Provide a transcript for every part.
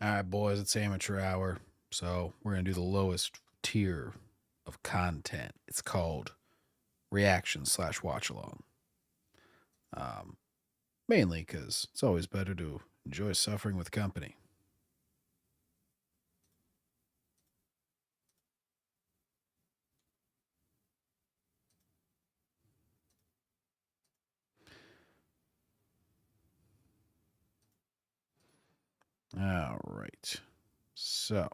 All right, boys, it's amateur hour. So we're going to do the lowest tier of content. It's called reaction slash watch along. Um, Mainly because it's always better to enjoy suffering with company. All right. So,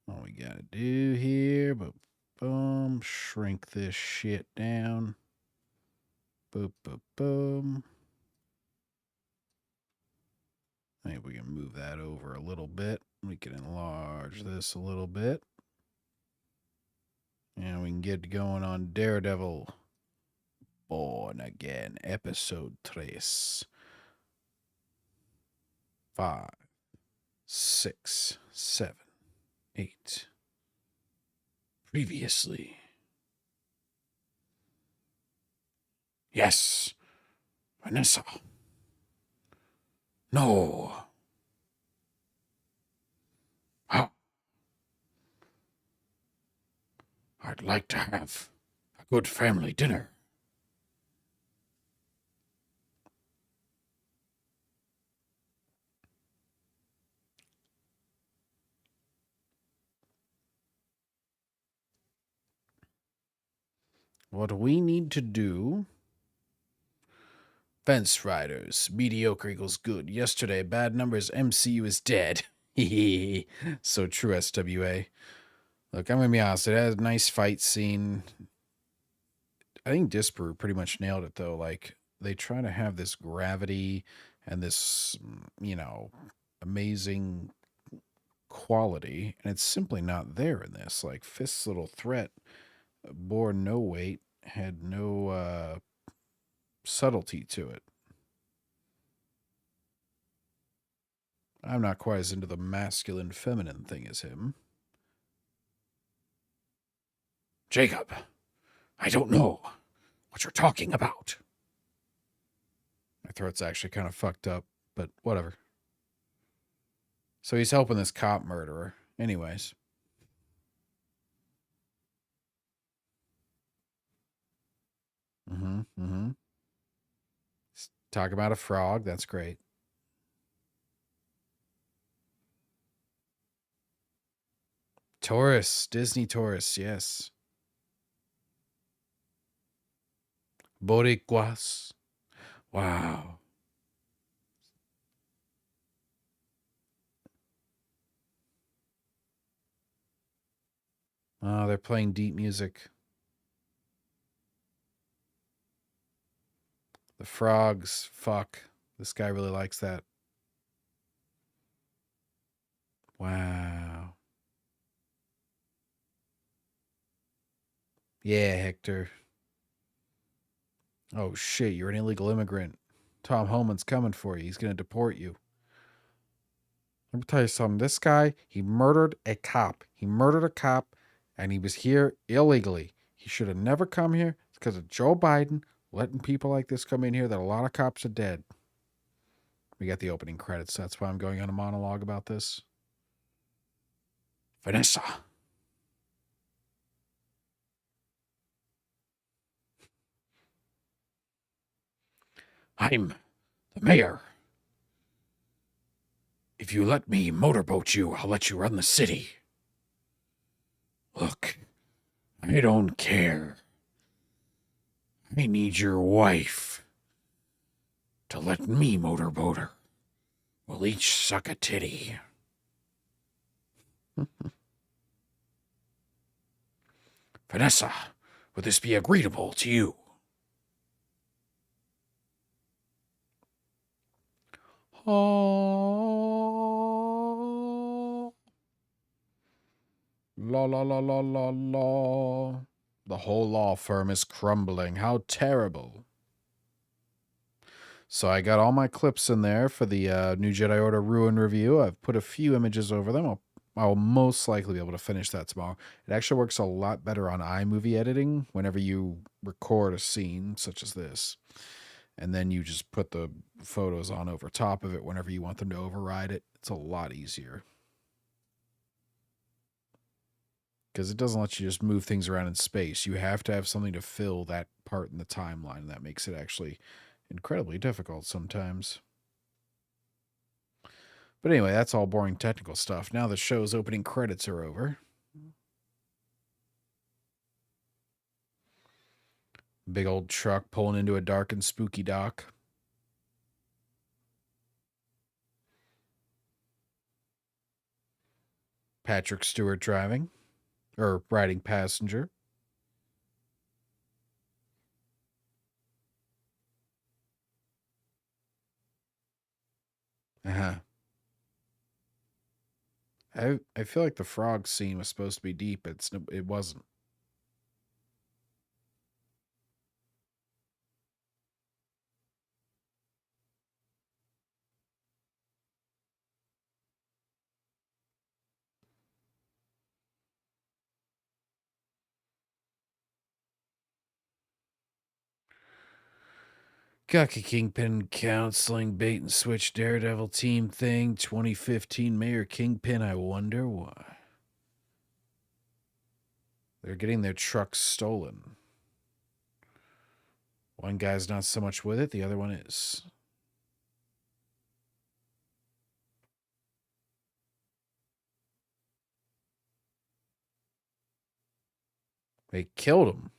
what we got to do here, but boom, shrink this shit down. Boop, boop, boom. Maybe we can move that over a little bit. We can enlarge this a little bit. And we can get going on Daredevil Born Again, Episode 3. 5, 6, 7, 8. Previously. Yes, Vanessa. No. How? I'd like to have a good family dinner. What we need to do. Fence Riders. Mediocre equals good. Yesterday, bad numbers. MCU is dead. So true, SWA. Look, I'm going to be honest. It has a nice fight scene. I think Disper pretty much nailed it, though. Like, they try to have this gravity and this, amazing quality, and it's simply not there in this. Like, Fist's little threat bore no weight, had no subtlety to it. I'm not quite as into the masculine feminine thing as him. Jacob, I don't know what you're talking about. My throat's actually kind of fucked up, but whatever. So he's helping this cop murderer. Anyways. Mm-hmm. Talk about a frog. That's great. Taurus. Disney Taurus. Yes. Boricuas. Wow. Oh, they're playing deep music. The frogs. Fuck. This guy really likes that. Wow. Yeah, Hector. Oh shit, you're an illegal immigrant. Tom Holman's coming for you. He's going to deport you. Let me tell you something. This guy, he murdered a cop. He murdered a cop, and he was here illegally. He should have never come here. It's because of Joe Biden letting people like this come in here that a lot of cops are dead. We got the opening credits. That's why I'm going on a monologue about this. Vanessa. I'm the mayor. If you let me motorboat you, I'll let you run the city. Look, I don't care. I need your wife to let me motorboat her. We'll each suck a titty. Vanessa, would this be agreeable to you? Oh. La la la la la la. The whole law firm is crumbling. How terrible. So I got all my clips in there for the New Jedi Order Ruin review. I've put a few images over them. I'll most likely be able to finish that tomorrow. It actually works a lot better on iMovie editing whenever you record a scene such as this. and then you just put the photos on over top of it whenever you want them to override it. It's a lot easier. Because it doesn't let you just move things around in space. You have to have something to fill that part in the timeline, and that makes it actually incredibly difficult sometimes. But anyway, that's all boring technical stuff. Now the show's opening credits are over. Big old truck pulling into a dark and spooky dock. Patrick Stewart driving, or riding passenger. Uh-huh. I feel like the frog scene was supposed to be deep. It wasn't. Gaka Kingpin counseling bait and switch Daredevil team thing 2015 Mayor Kingpin. I wonder why. They're getting their trucks stolen. One guy's not so much with it, the other one is. They killed him.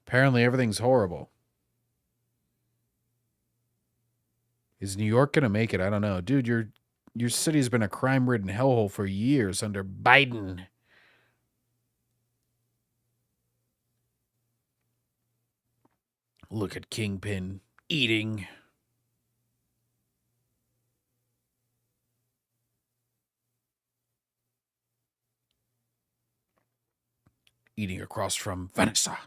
Apparently everything's horrible. Is New York gonna make it? I don't know. Dude, your city's been a crime-ridden hellhole for years under Biden. Look at Kingpin eating. Eating across from Vanessa.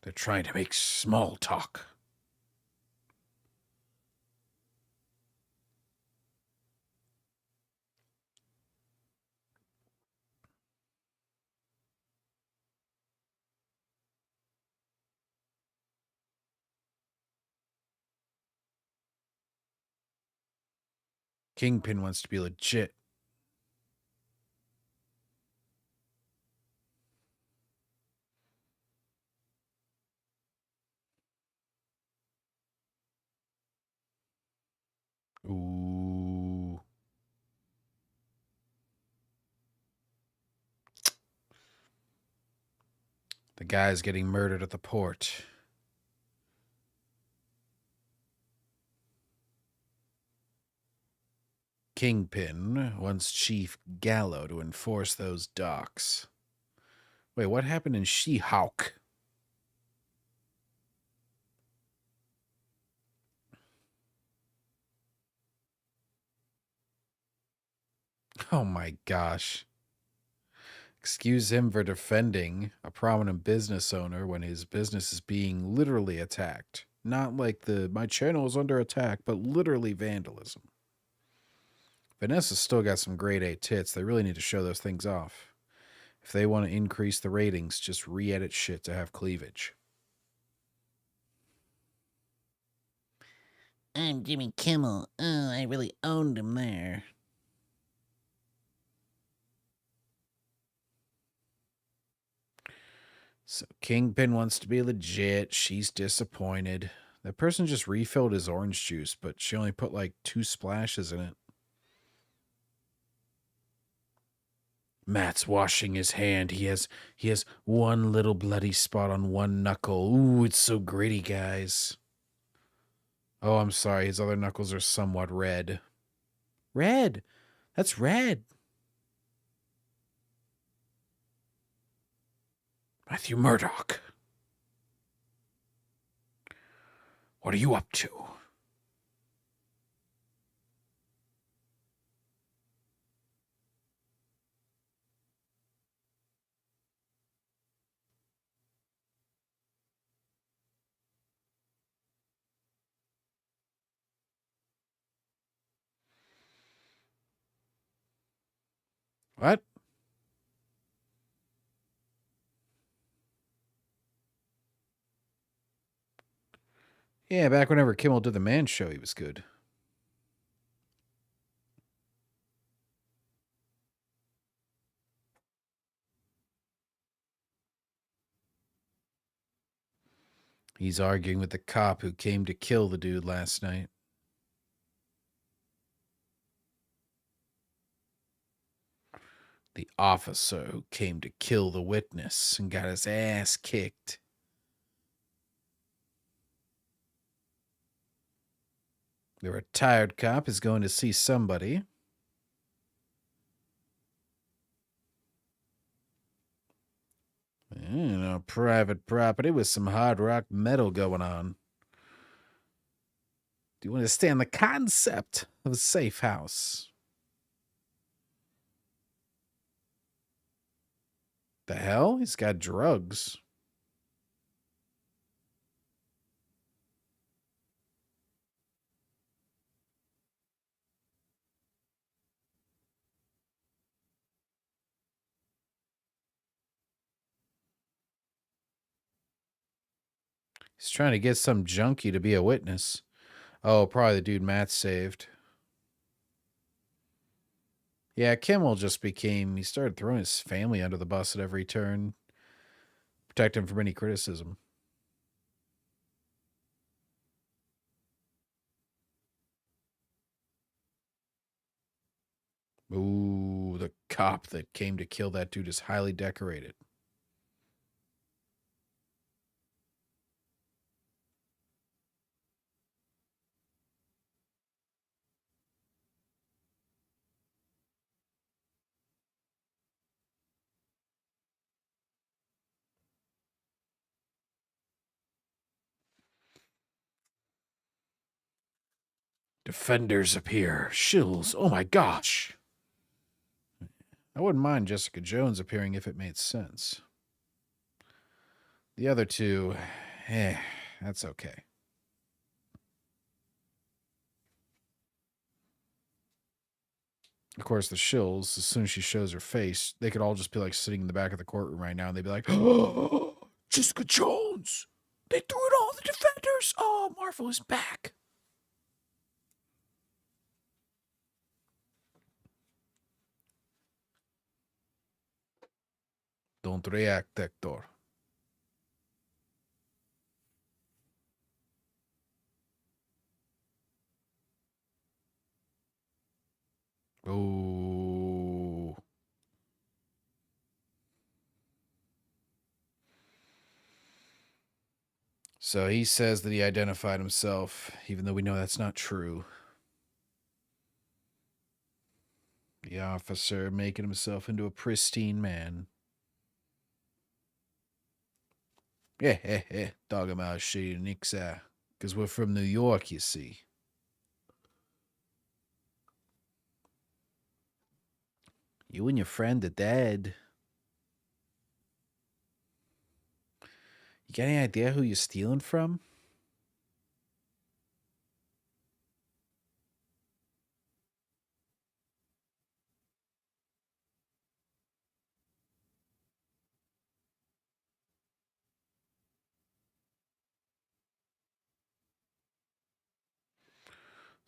They're trying to make small talk. Kingpin wants to be legit. Ooh. The guy's getting murdered at the port. Kingpin wants Chief Gallo to enforce those docks. Wait, what happened in She-Hulk? Oh my gosh. Excuse him for defending a prominent business owner when his business is being literally attacked. Not like my channel is under attack, but literally vandalism. Vanessa's still got some grade A tits. They really need to show those things off. If they want to increase the ratings, just re-edit shit to have cleavage. I'm Jimmy Kimmel. Oh, I really owned him there. So Kingpin wants to be legit. She's disappointed. That person just refilled his orange juice, but she only put like 2 splashes in it. Matt's washing his hand. He has one little bloody spot on one knuckle. Ooh, it's so gritty, guys. Oh, I'm sorry. His other knuckles are somewhat red. Red. That's red. Matthew Murdock. What are you up to? What? Yeah, back whenever Kimmel did the Man Show, he was good. He's arguing with the cop who came to kill the dude last night. The officer who came to kill the witness and got his ass kicked. The retired cop is going to see somebody. Private property with some hard rock metal going on. Do you understand the concept of a safe house? The hell? He's got drugs. He's trying to get some junkie to be a witness. Oh, probably the dude Matt saved. Yeah, Kimmel just he started throwing his family under the bus at every turn. Protect him from any criticism. Ooh, the cop that came to kill that dude is highly decorated. Defenders appear. Shills. Oh my gosh. I wouldn't mind Jessica Jones appearing if it made sense. The other two, that's okay. Of course, the shills, as soon as she shows her face, they could all just be like sitting in the back of the courtroom right now and they'd be like, oh, Jessica Jones. They threw it all the defenders. Oh, Marvel is back. Don't react, Hector. Oh. So he says that he identified himself, even though we know that's not true. The officer making himself into a pristine man. Yeah, talking about shit, Nixa. Because we're from New York, you see. You and your friend are dead. You got any idea who you're stealing from?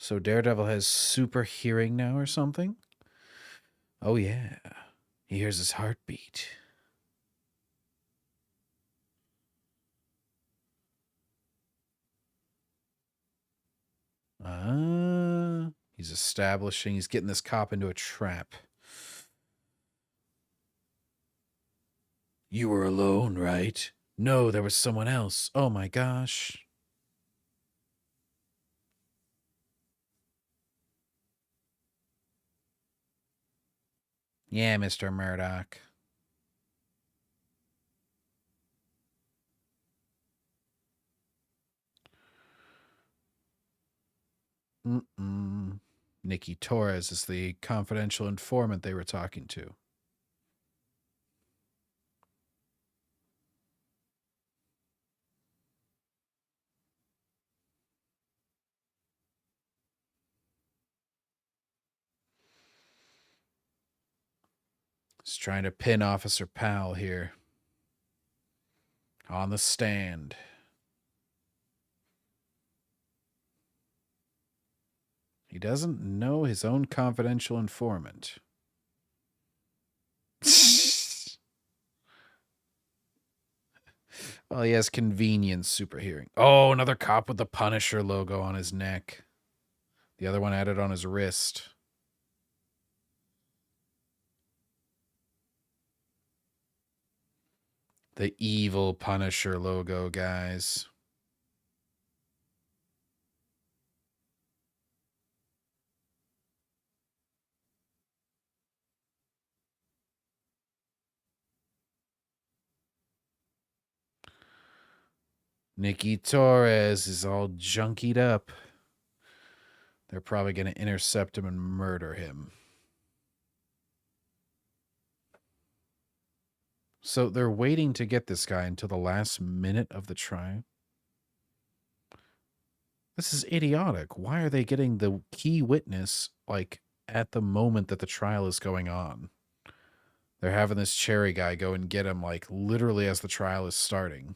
So Daredevil has super hearing now or something? Oh, yeah. He hears his heartbeat. He's establishing, he's getting this cop into a trap. You were alone, right? No, there was someone else. Oh my gosh. Yeah, Mr. Murdoch. Nikki Torres is the confidential informant they were talking to. He's trying to pin Officer Powell here on the stand. He doesn't know his own confidential informant. Well, he has convenience super hearing. Oh, another cop with the Punisher logo on his neck. The other one had it on his wrist. The evil Punisher logo, guys. Nicky Torres is all junkied up. They're probably going to intercept him and murder him. So they're waiting to get this guy until the last minute of the trial. This is idiotic. Why are they getting the key witness, like, at the moment that the trial is going on? They're having this Cherry guy go and get him, like, literally as the trial is starting.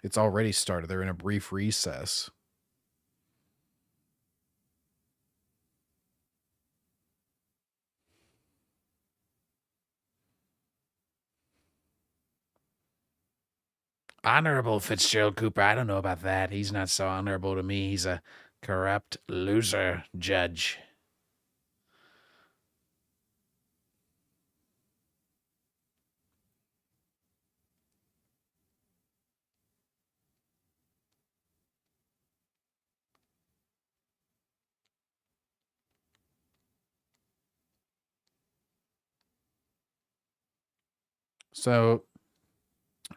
It's already started. They're in a brief recess. Honorable Fitzgerald Cooper. I don't know about that. He's not so honorable to me. He's a corrupt loser, Judge. So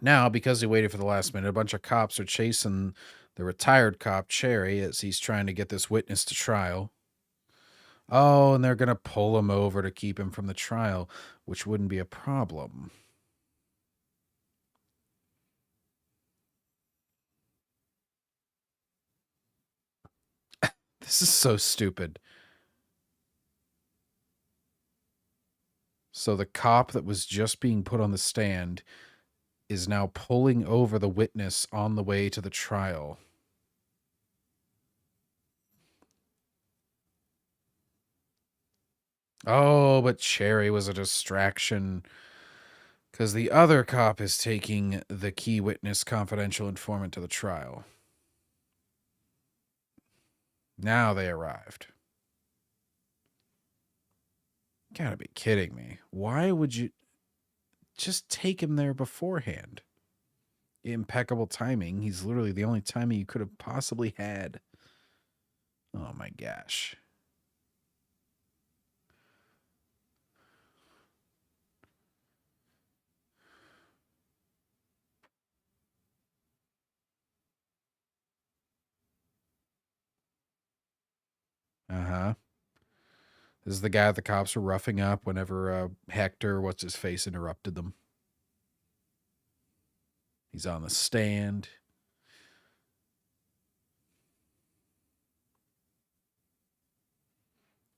now, because he waited for the last minute, a bunch of cops are chasing the retired cop, Cherry, as he's trying to get this witness to trial. Oh, and they're going to pull him over to keep him from the trial, which wouldn't be a problem. This is so stupid. So the cop that was just being put on the stand is now pulling over the witness on the way to the trial. Oh, but Cherry was a distraction because the other cop is taking the key witness, confidential informant, to the trial. Now they arrived. Gotta be kidding me. Why would you just take him there beforehand? Impeccable timing. He's literally the only timing you could have possibly had. Oh my gosh. Uh-huh. This is the guy the cops were roughing up whenever Hector, what's his face, interrupted them. He's on the stand.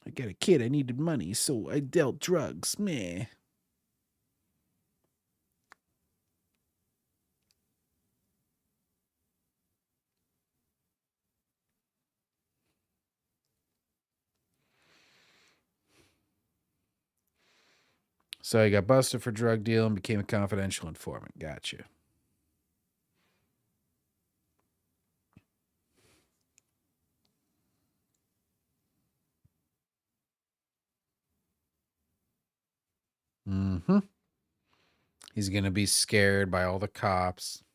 I got a kid. I needed money, so I dealt drugs. Meh. So he got busted for drug dealing, became a confidential informant. Gotcha. Mm-hmm. He's going to be scared by all the cops.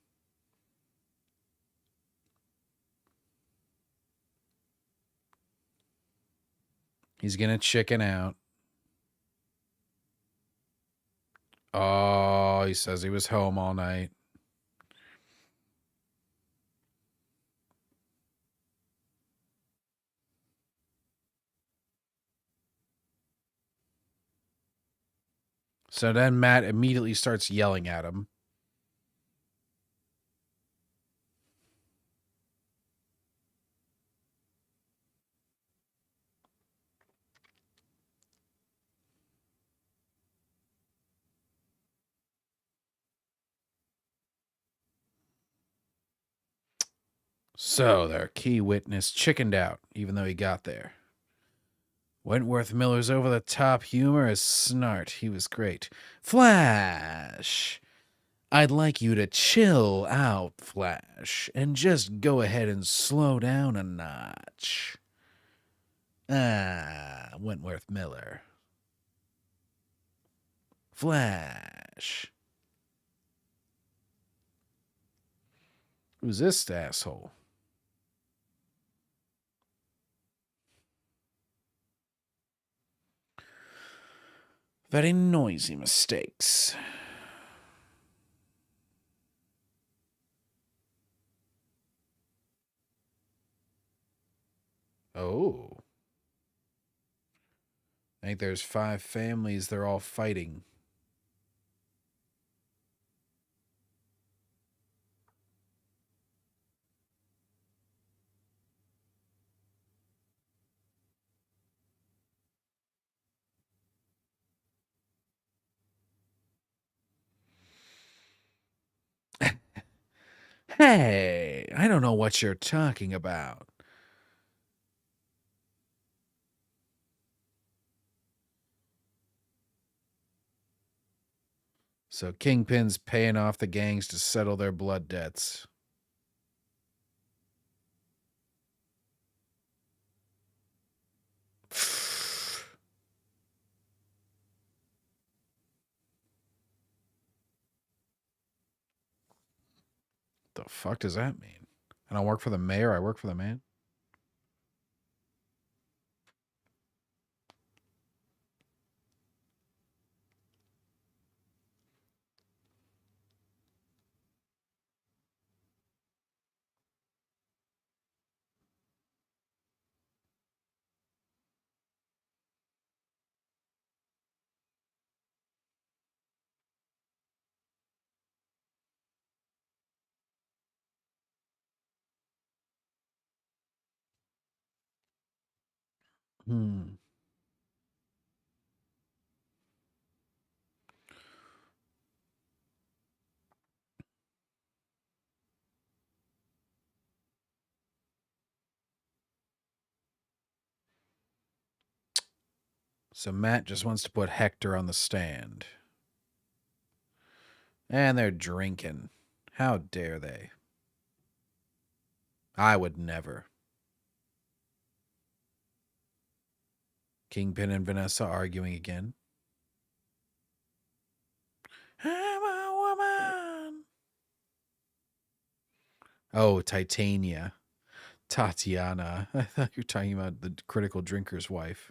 He's going to chicken out. Oh, he says he was home all night. So then Matt immediately starts yelling at him. So their key witness chickened out, even though he got there. Wentworth Miller's over-the-top humor is snart. He was great. Flash! I'd like you to chill out, Flash, and just go ahead and slow down a notch. Wentworth Miller. Flash. Who's this asshole? Very noisy mistakes. Oh. I think there's 5 families. They're all fighting. Hey, I don't know what you're talking about. So Kingpin's paying off the gangs to settle their blood debts. The fuck does that mean? I don't work for the mayor, I work for the man? Hmm. So Matt just wants to put Hector on the stand. And they're drinking. How dare they? I would never. Kingpin and Vanessa arguing again. I'm a woman. Oh, Titania. Tatiana. I thought you were talking about the critical drinker's wife.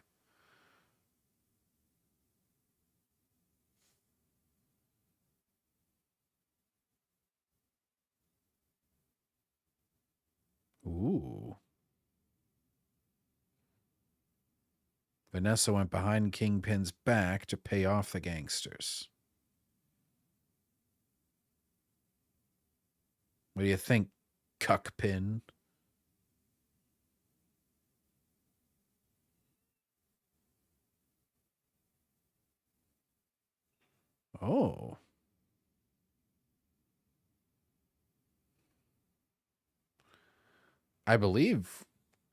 Ooh. Vanessa went behind Kingpin's back to pay off the gangsters. What do you think, Cuckpin? Oh. I believe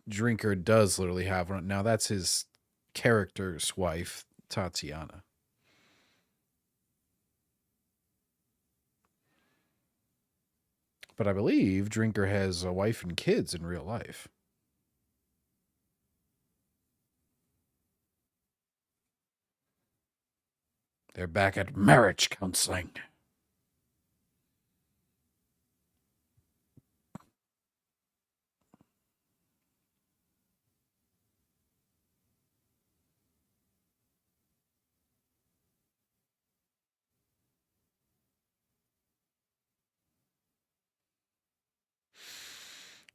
Drinker does literally have one. Now, that's his character's wife, Tatiana. But I believe Drinker has a wife and kids in real life. They're back at marriage counseling.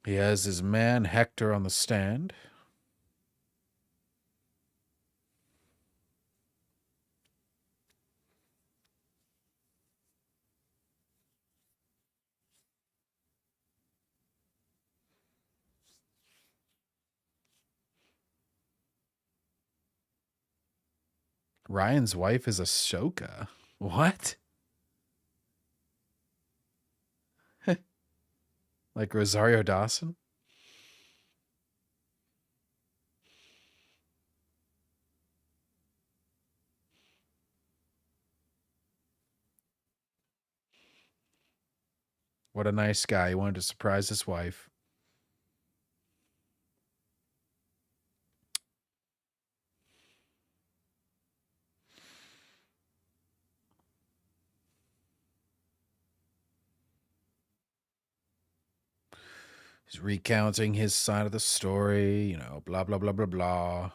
He has his man Hector on the stand. Ryan's wife is Ahsoka. What? Like Rosario Dawson? What a nice guy. He wanted to surprise his wife. He's recounting his side of the story, you know, blah, blah, blah, blah, blah.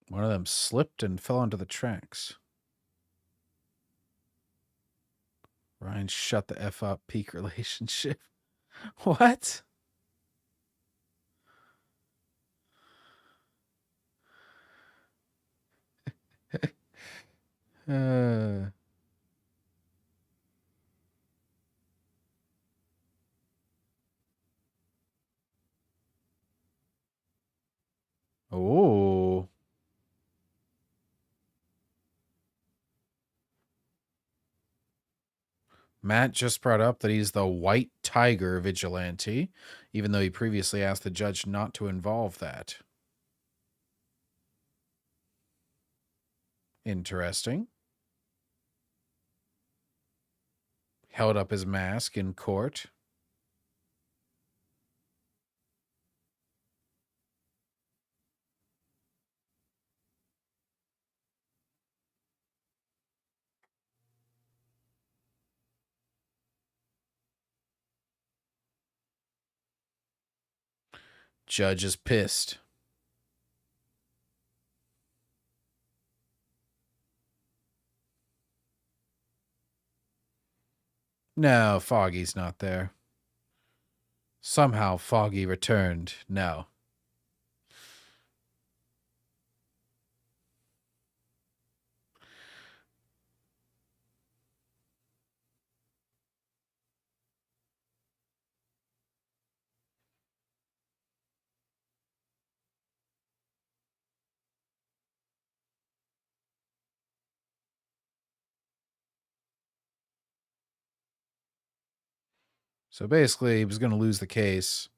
One of them slipped and fell onto the tracks. Ryan, shut the F up, peak relationship. What? uh, oh. Matt just brought up that he's the White Tiger vigilante, even though he previously asked the judge not to involve that. Interesting. Held up his mask in court. Judge is pissed. No, Foggy's not there. Somehow Foggy returned. No. So basically, he was going to lose the case.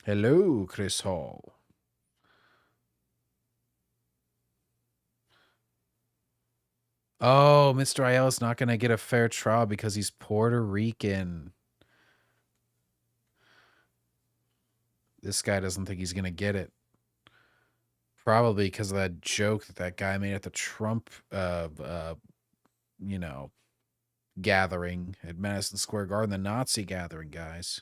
Hello, Chris Hall. Oh, Mr. Aiello's not going to get a fair trial because he's Puerto Rican. This guy doesn't think he's going to get it. Probably because of that joke that guy made at the Trump, you know, gathering at Madison Square Garden, the Nazi gathering, guys.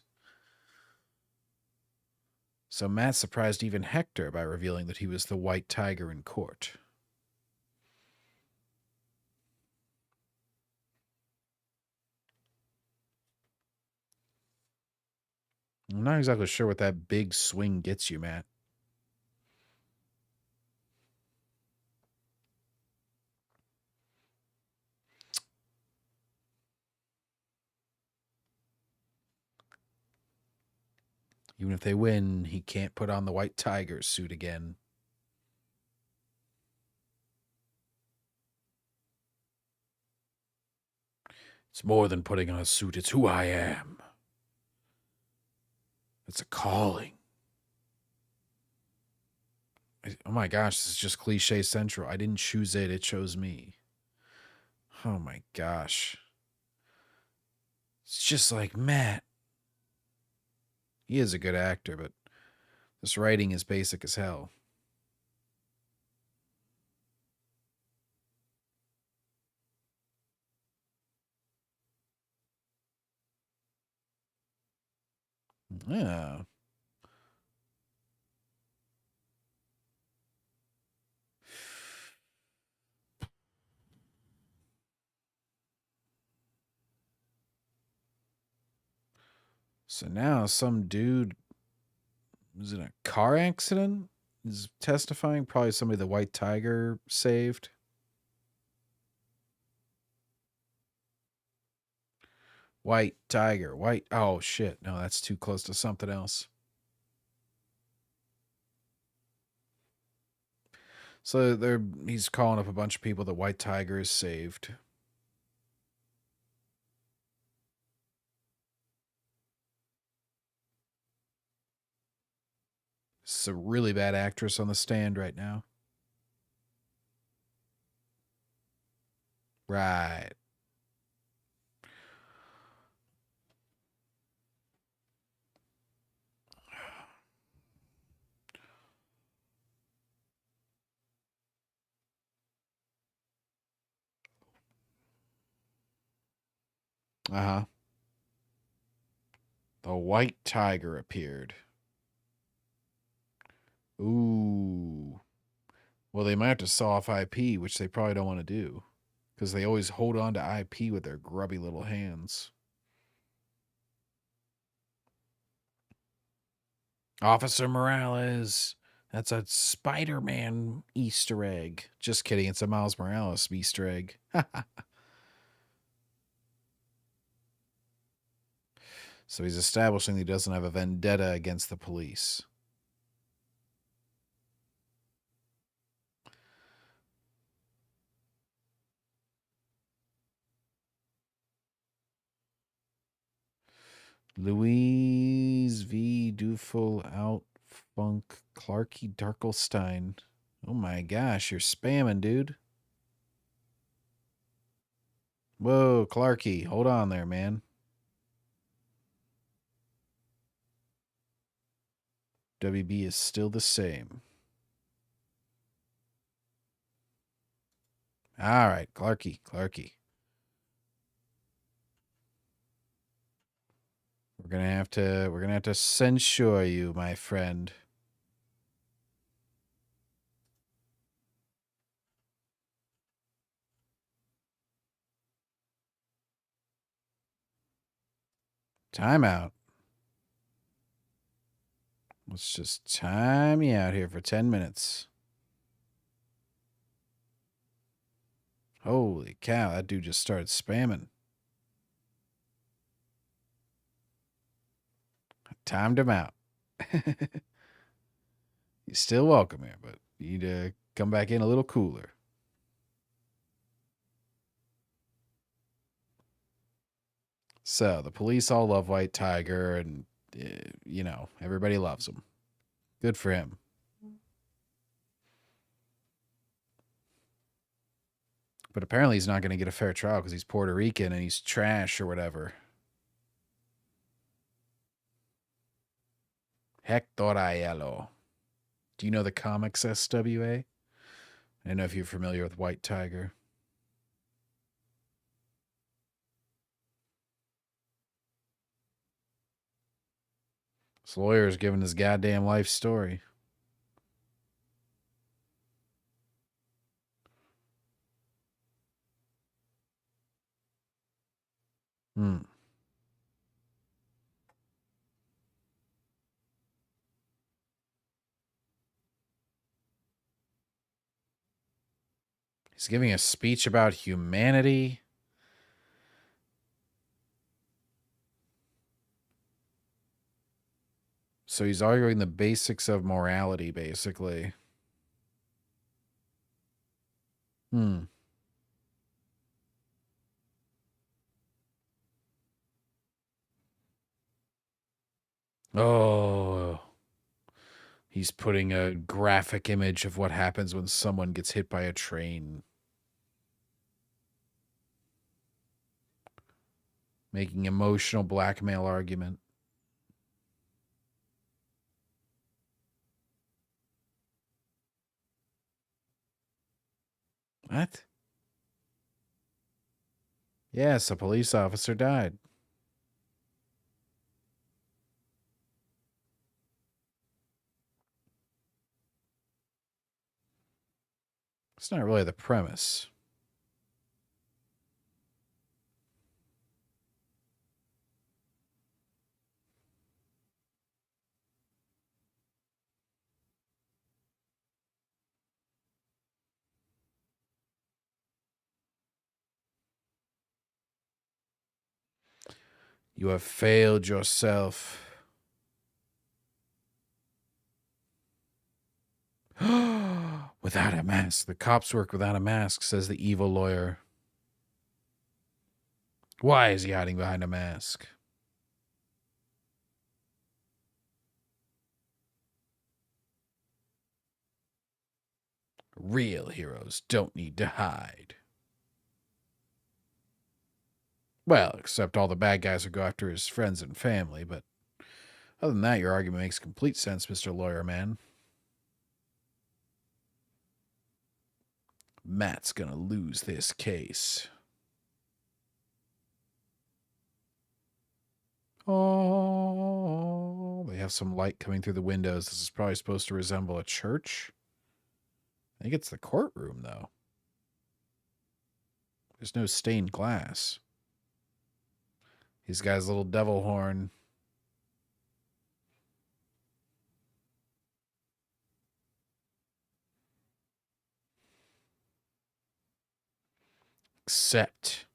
So Matt surprised even Hector by revealing that he was the White Tiger in court. I'm not exactly sure what that big swing gets you, Matt. Even if they win, he can't put on the White Tiger suit again. It's more than putting on a suit. It's who I am. It's a calling. Oh my gosh, this is just cliche central. I didn't choose it. It chose me. Oh my gosh. It's just like Matt. He is a good actor, but this writing is basic as hell. Yeah. So now some dude was in a car accident. Is testifying. Probably somebody the White Tiger saved. White Tiger. White. Oh, shit. No, that's too close to something else. So he's calling up a bunch of people the White Tiger is saved. It's a really bad actress on the stand right now. Right. Uh-huh. The White Tiger appeared. Ooh. Well, they might have to saw off IP, which they probably don't want to do. Because they always hold on to IP with their grubby little hands. Officer Morales. That's a Spider-Man Easter egg. Just kidding. It's a Miles Morales Easter egg. So he's establishing he doesn't have a vendetta against the police. Louise V. Dufel out Funk Clarky Darkelstein. Oh my gosh, you're spamming, dude. Whoa, Clarky, hold on there, man. WB is still the same. All right, Clarky. We're gonna have to censure you, my friend. Timeout. Let's just time you out here for 10 minutes. Holy cow, that dude just started spamming. Timed him out. You're still welcome here, but you need to come back in a little cooler. So the police all love White Tiger, and everybody loves him. Good for him. But apparently he's not going to get a fair trial because he's Puerto Rican and he's trash or whatever. Hector Aiello. Do you know the comics SWA? I don't know if you're familiar with White Tiger. This lawyer is giving his goddamn life story. Hmm. He's giving a speech about humanity. So he's arguing the basics of morality, basically. Hmm. Oh. He's putting a graphic image of what happens when someone gets hit by a train. Making emotional blackmail argument. What? Yes, a police officer died. It's not really the premise. You have failed yourself. Without a mask. The cops work without a mask, says the evil lawyer. Why is he hiding behind a mask? Real heroes don't need to hide. Well, except all the bad guys will go after his friends and family, but other than that, your argument makes complete sense, Mr. Lawyer Man. Matt's gonna lose this case. Oh, they have some light coming through the windows. This is probably supposed to resemble a church. I think it's the courtroom, though. There's no stained glass. He's got his little devil horn. Except.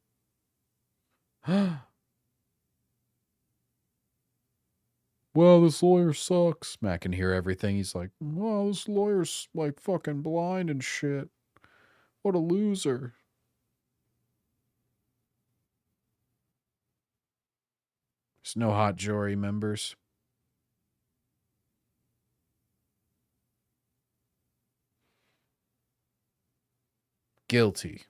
Well, this lawyer sucks. Matt can hear everything. He's like, well, this lawyer's like fucking blind and shit. What a loser. There's no hot jury members. Guilty.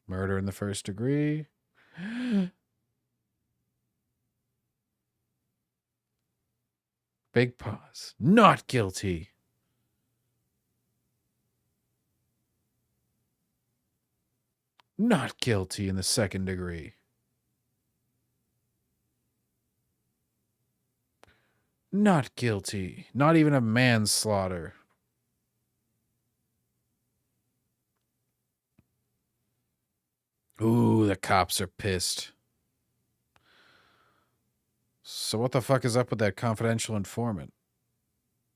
Murder in the first degree. Big pause. Not guilty. Not guilty in the second degree. Not guilty. Not even of manslaughter. Ooh, the cops are pissed. So what the fuck is up with that confidential informant?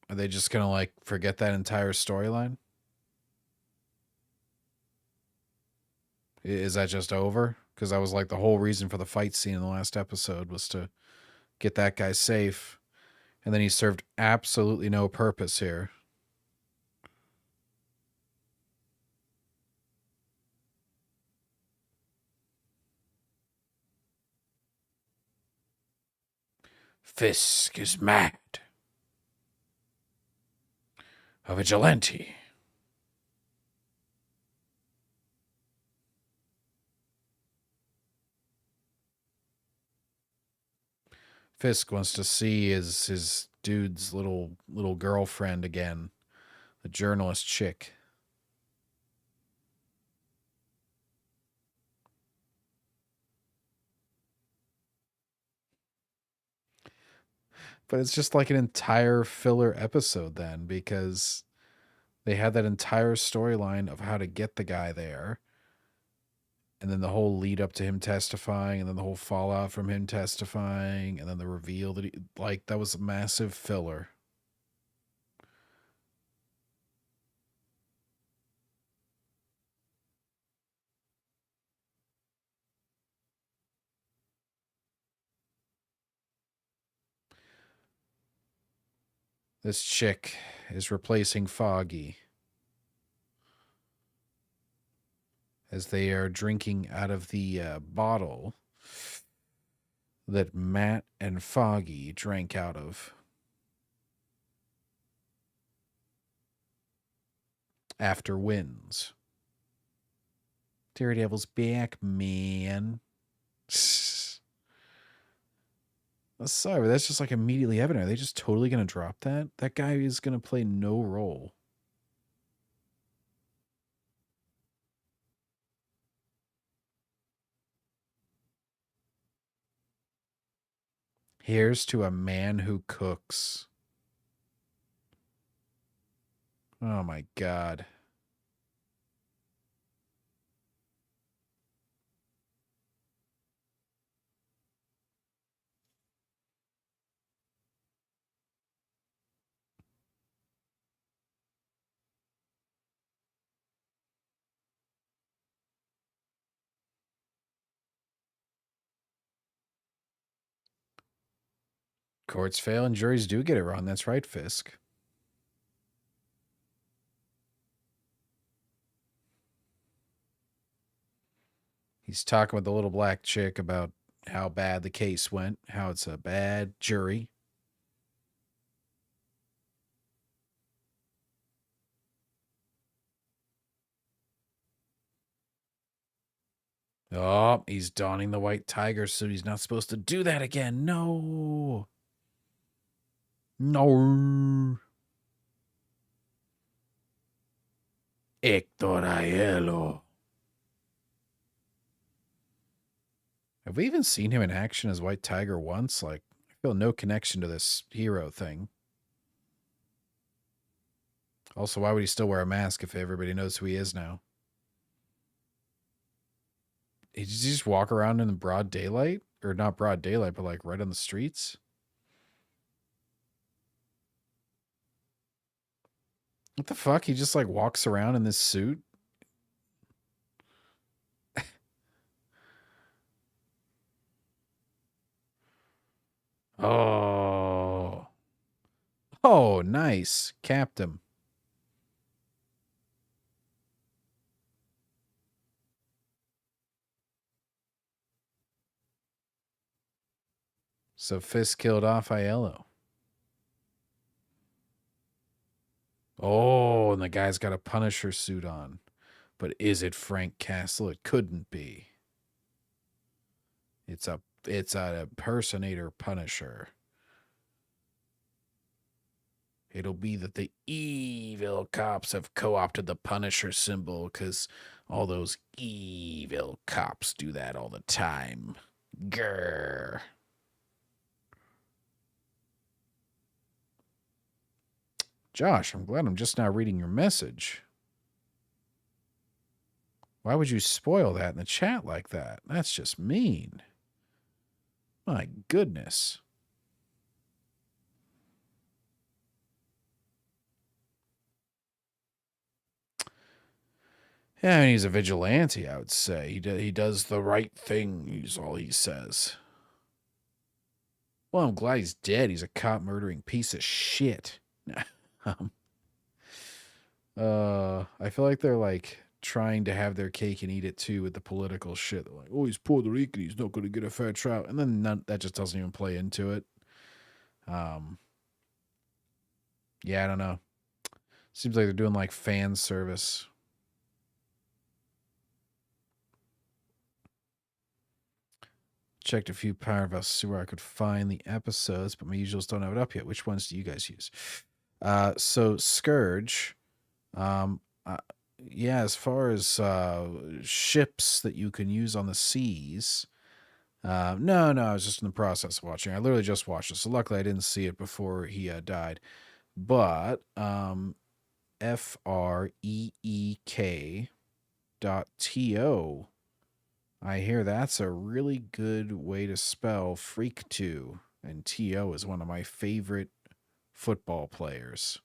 Are they just gonna, like, forget that entire storyline? Is that just over? Because that was, like, the whole reason for the fight scene in the last episode was to get that guy safe. And then he served absolutely no purpose here. Fisk is mad. A vigilante. Fisk wants to see his dude's little girlfriend again. The journalist chick. But it's just like an entire filler episode then, because they had that entire storyline of how to get the guy there. And then the whole lead up to him testifying, and then the whole fallout from him testifying, and then the reveal that that was a massive filler. This chick is replacing Foggy as they are drinking out of the bottle that Matt and Foggy drank out of after wins. DareDevil's back, man. Sorry, but that's just like immediately evident. Are they just totally going to drop that? That guy is going to play no role. Here's to a man who cooks. Oh my God. Courts fail and juries do get it wrong. That's right, Fisk. He's talking with the little black chick about how bad the case went, how it's a bad jury. Oh, he's donning the white tiger suit. He's not supposed to do that again. No. No. Hector Aiello. Have we even seen him in action as White Tiger once? Like, I feel no connection to this hero thing. Also, why would he still wear a mask if everybody knows who he is now? Did he just walk around in the broad daylight? Or not broad daylight, but like right on the streets? What the fuck? He just like walks around in this suit? Oh. Oh, nice. Capped him. So Fisk killed off Aiello. Oh, and the guy's got a Punisher suit on. But is it Frank Castle? It couldn't be. It's an impersonator Punisher. It'll be that the evil cops have co-opted the Punisher symbol because all those evil cops do that all the time. Grr. Josh, I'm glad I'm just now reading your message. Why would you spoil that in the chat like that? That's just mean. My goodness. Yeah, I mean, he's a vigilante, I would say. He does the right thing, is all he says. Well, I'm glad he's dead. He's a cop murdering piece of shit. I feel like they're like trying to have their cake and eat it too with the political shit. They're like, oh, he's Puerto Rican. He's not going to get a fair trial. And then that just doesn't even play into it. Yeah, I don't know. Seems like they're doing like fan service. Checked a few Powerhouse to see where I could find the episodes, but my usuals don't have it up yet. Which ones do you guys use? So Scourge, yeah, as far as ships that you can use on the seas, no, I was just in the process of watching. I literally just watched it, so luckily I didn't see it before he died. But freek.to, I hear that's a really good way to spell freak to, and To is one of my favorite football players.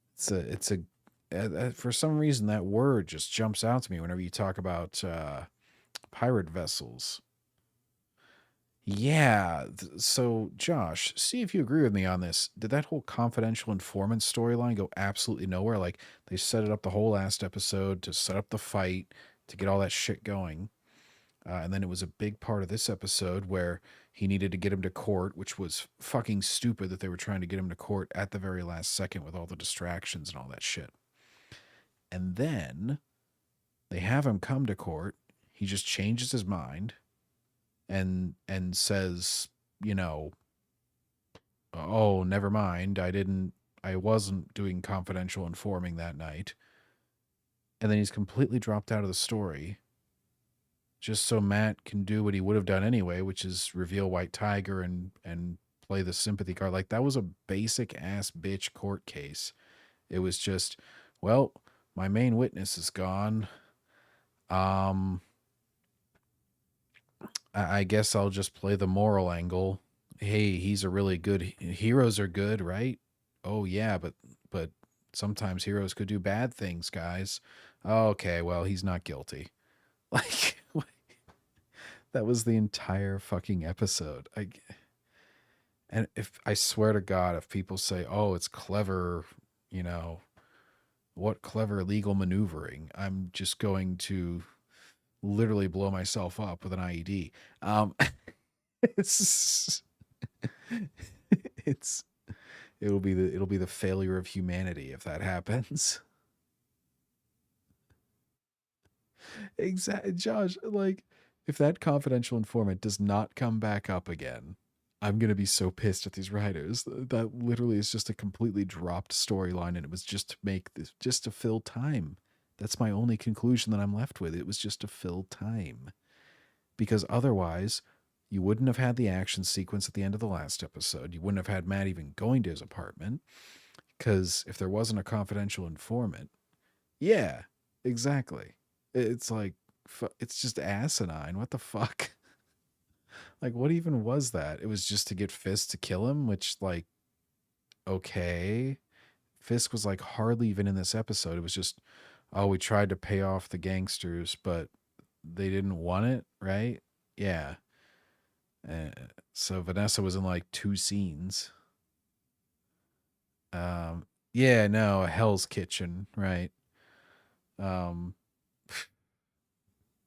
it's a for some reason that word just jumps out to me whenever you talk about pirate vessels. Yeah. So, Josh, see if you agree with me on this. Did that whole confidential informant storyline go absolutely nowhere? Like, they set it up the whole last episode to set up the fight, to get all that shit going. And then it was a big part of this episode where he needed to get him to court, which was fucking stupid that they were trying to get him to court at the very last second with all the distractions and all that shit. And then they have him come to court. He just changes his mind and says, you know, oh, never mind. I wasn't doing confidential informing that night. And then he's completely dropped out of the story just so Matt can do what he would have done anyway, which is reveal White Tiger and play the sympathy card. Like, that was a basic ass bitch court case. It was just, well, my main witness is gone. I guess I'll just play the moral angle. Hey, he's a really good heroes are good, right? Oh yeah, but sometimes heroes could do bad things, guys. Okay, well, he's not guilty. Like That was the entire fucking episode. And if I swear to God, if people say, "Oh, it's clever," you know, what clever legal maneuvering, I'm just going to literally blow myself up with an IED. It's it's it'll be the failure of humanity if that happens. Exactly, Josh. Like, if that confidential informant does not come back up again, I'm gonna be so pissed at these writers. That literally is just a completely dropped storyline, and it was just to make this, just to fill time. That's my only conclusion that I'm left with. It was just to fill time, because otherwise, you wouldn't have had the action sequence at the end of the last episode. You wouldn't have had Matt even going to his apartment, because if there wasn't a confidential informant, yeah, exactly. It's like, it's just asinine. What the fuck? Like, what even was that? It was just to get Fisk to kill him, which, like, okay. Fisk was, like, hardly even in this episode. It was just, oh, we tried to pay off the gangsters, but they didn't want it, right? Yeah. Uh, so Vanessa was in, like, 2 scenes. Yeah, no, Hell's Kitchen, right? Um,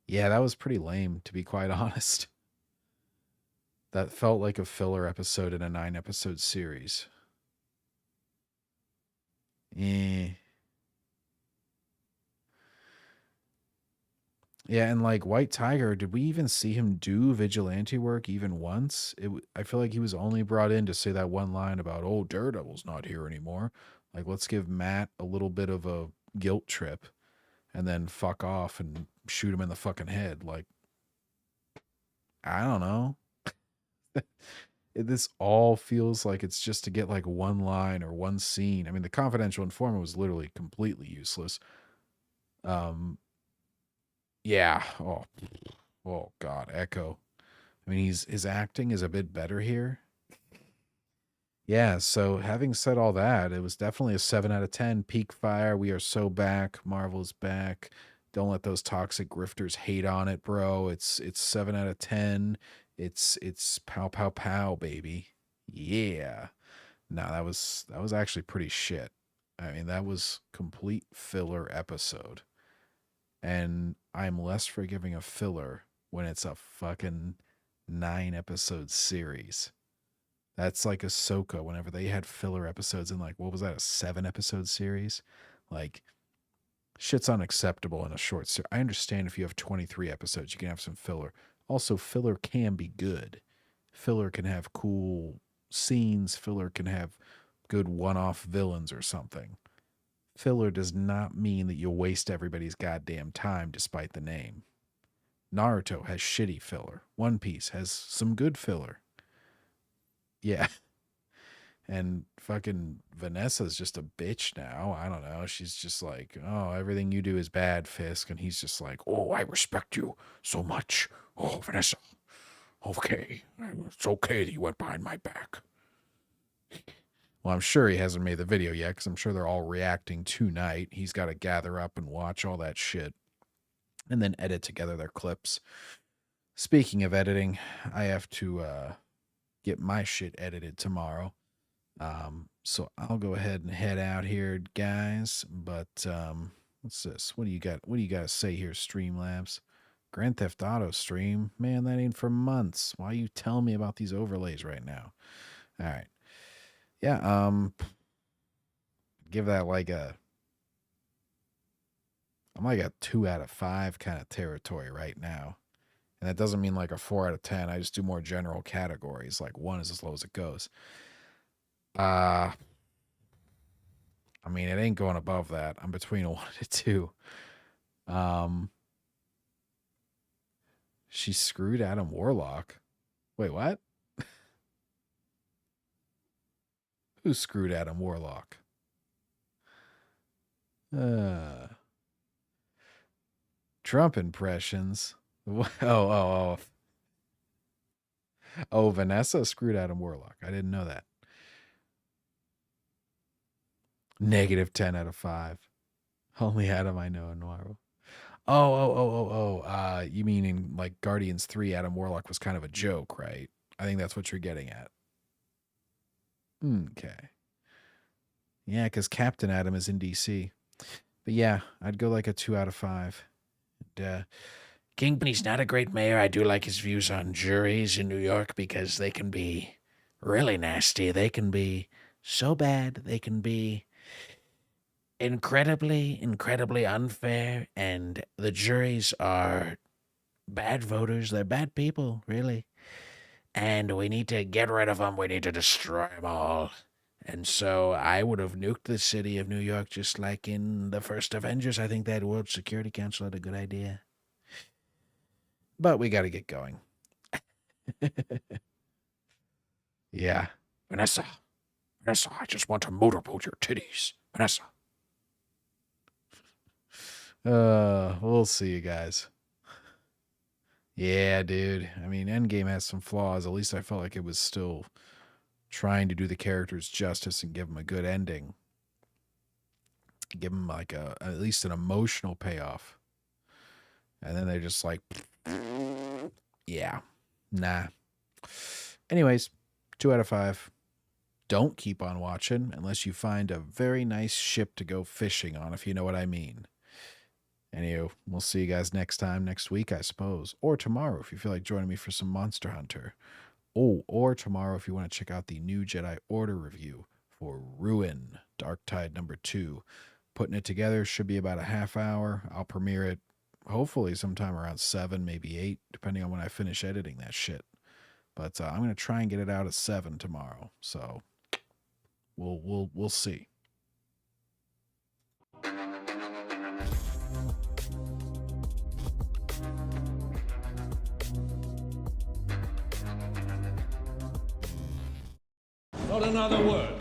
yeah, that was pretty lame, to be quite honest. That felt like a filler episode in a 9-episode series. Eh. Yeah, and like White Tiger, did we even see him do vigilante work even once? I feel like he was only brought in to say that one line about, "Oh, Daredevil's not here anymore." Like, let's give Matt a little bit of a guilt trip, and then fuck off and shoot him in the fucking head. Like, I don't know. This all feels like it's just to get like one line or one scene. I mean, the confidential informant was literally completely useless. Um, yeah. Oh God, Echo. I mean, his acting is a bit better here. Yeah. So having said all that, it was definitely a 7 out of 10. Peak Fire. We are so back. Marvel's back. Don't let those toxic grifters hate on it, bro. It's 7 out of 10. It's pow pow pow, baby. Yeah. No, that was actually pretty shit. I mean, that was complete filler episode. And I'm less forgiving of filler when it's a fucking 9-episode series. That's like Ahsoka whenever they had filler episodes in, like, what was that, a 7-episode series? Like, shit's unacceptable in a short series. I understand if you have 23 episodes, you can have some filler. Also, filler can be good. Filler can have cool scenes. Filler can have good one-off villains or something. Filler does not mean that you'll waste everybody's goddamn time despite the name. Naruto has shitty filler. One Piece has some good filler. Yeah. And fucking Vanessa's just a bitch now. I don't know. She's just like, oh, everything you do is bad, Fisk. And he's just like, oh, I respect you so much. Oh, Vanessa. Okay. It's okay that you went behind my back. Well, I'm sure he hasn't made the video yet because I'm sure they're all reacting tonight. He's got to gather up and watch all that shit and then edit together their clips. Speaking of editing, I have to get my shit edited tomorrow. So I'll go ahead and head out here, guys. But what's this? What do you got? What do you got to say here, Streamlabs? Grand Theft Auto stream? Man, that ain't for months. Why you telling me about these overlays right now? All right. Yeah, give that like I'm like a 2 out of 5 kind of territory right now. And that doesn't mean like a 4 out of 10. I just do more general categories. Like 1 is as low as it goes. I mean, it ain't going above that. I'm between a 1 and a 2. She screwed Adam Warlock. Wait, what? Who screwed Adam Warlock? Trump impressions. Oh, Vanessa screwed Adam Warlock. I didn't know that. -10 out of 5. Only Adam I know in Marvel. You mean in like Guardians 3, Adam Warlock was kind of a joke, right? I think that's what you're getting at. Okay. Yeah, because Captain Adam is in DC. But yeah, I'd go like a 2 out of 5. And, Kingpin's not a great mayor. I do like his views on juries in New York because they can be really nasty. They can be so bad. They can be incredibly unfair. And the juries are bad voters. They're bad people, really. And we need to get rid of them. We need to destroy them all. And so I would have nuked the city of New York just like in the first Avengers. I think that World Security Council had a good idea. But we got to get going. Yeah. Vanessa, I just want to motorboat your titties. Vanessa. We'll see you guys. Yeah, dude. I mean, Endgame has some flaws. At least I felt like it was still trying to do the characters justice and give them a good ending. Give them like at least an emotional payoff. And then they're just like, yeah, nah. Anyways, 2 out of 5. Don't keep on watching unless you find a very nice ship to go fishing on, if you know what I mean. Anywho, we'll see you guys next time, next week, I suppose. Or tomorrow if you feel like joining me for some Monster Hunter. Oh, or tomorrow if you want to check out the new Jedi Order review for Ruin, Dark Tide number 2. Putting it together should be about a half hour. I'll premiere it hopefully sometime around 7, maybe 8, depending on when I finish editing that shit. But I'm going to try and get it out at 7 tomorrow. So we'll see. Not another word.